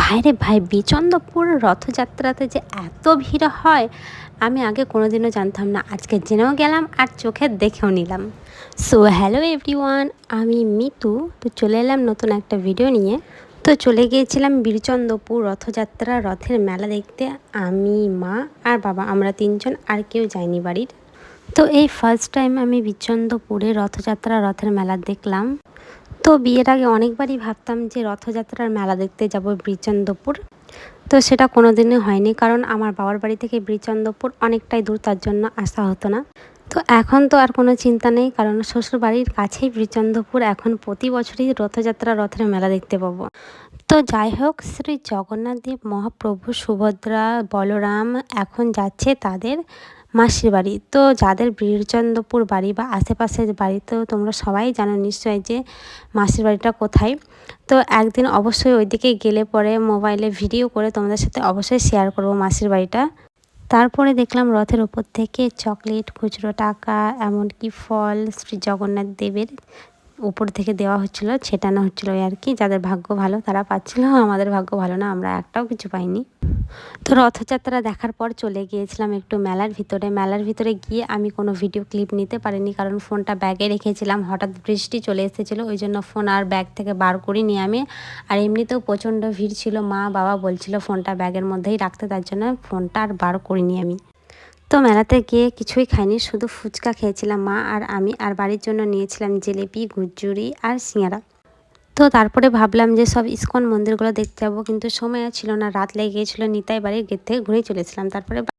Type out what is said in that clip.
ভাইরে ভাই, বিচন্দপুর রথযাত্রাতে যে এত ভিড় হয় আমি আগে কোনোদিনও জানতাম না। আজকে জেনেও গেলাম আর চোখে দেখেও নিলাম। সো হ্যালো এভরিওয়ান, আমি মিতু। তো চলে এলাম নতুন একটা ভিডিও নিয়ে। তো চলে গিয়েছিলাম বীরচন্দ্রপুর রথযাত্রা রথের মেলা দেখতে। আমি, মা আর বাবা, আমরা তিনজন, আর কেউ যায়নি বাড়ির। তো এই ফার্স্ট টাইম আমি বীরচন্দ্রপুরে রথযাত্রা রথের মেলা দেখলাম। তো বিয়ের আগে অনেকবারই ভাবতাম যে রথযাত্রার মেলা দেখতে যাব বীরচন্দ্রপুর। তো সেটা কোনো দিনই হয়নি, কারণ আমার বাবার বাড়ি থেকে বীরচন্দ্রপুর অনেকটাই দূর, তার জন্য আসা হতো না। তো এখন তো আর কোনো চিন্তা নেই, কারণ শ্বশুর বাড়ির কাছেই বীরচন্দ্রপুর। এখন প্রতি বছরই রথযাত্রা রথের মেলা দেখতে পাবো। তো যাই হোক, শ্রী জগন্নাথ দেব মহাপ্রভু, সুভদ্রা, বলরাম এখন যাচ্ছে তাদের মাসির বাড়ি। তো যাদের বীরচন্দ্রপুর বাড়ি বা আশেপাশের বাড়ি, তো তোমরা সবাই জানো নিশ্চয়ই যে মাসির বাড়িটা কোথায়। তো একদিন অবশ্যই ওইদিকে গেলে পরে মোবাইলে ভিডিও করে তোমাদের সাথে অবশ্যই শেয়ার করব মাসির বাড়িটা। তারপরে দেখলাম রথের ওপর থেকে চকলেট, খুচরো টাকা, এমনকি ফল শ্রী জগন্নাথ দেবের উপর থেকে দেওয়া হচ্ছিল, ছেটানো হচ্ছিল আর কি। যাদের ভাগ্য ভালো তারা পাচ্ছিল, আমাদের ভাগ্য ভালো না, আমরা একটাও কিছু পাইনি। তো রথযাত্রা দেখার পর চলে গিয়েছিলাম একটু মেলার ভিতরে। মেলার ভিতরে গিয়ে আমি কোনো ভিডিও ক্লিপ নিতে পারিনি, কারণ ফোনটা ব্যাগে রেখেছিলাম। হঠাৎ বৃষ্টি চলে এসেছিলো, ওই জন্য ফোন আর ব্যাগ থেকে বার করিনি আমি। আর এমনিতেও প্রচণ্ড ভিড় ছিল, মা বাবা বলছিল ফোনটা ব্যাগের মধ্যেই রাখতে, তার জন্য ফোনটা আর বার করিনি আমি। তো মেলাতে গিয়ে কিছুই খাইনি, শুধু ফুচকা খেয়েছিলাম মা আর আমি। আর বাড়ির জন্য নিয়েছিলাম জিলিপি, গুজ্জুরি আর সিঙ্গারা। তো তারপরে ভাবলাম যে সব ইস্কন মন্দিরগুলো দেখতে যাবো, কিন্তু সময় ছিল না, রাত লেগে গিয়েছিলো। নিতাই বাড়ির গেট থেকে ঘুরেই চলেছিলাম। তারপরে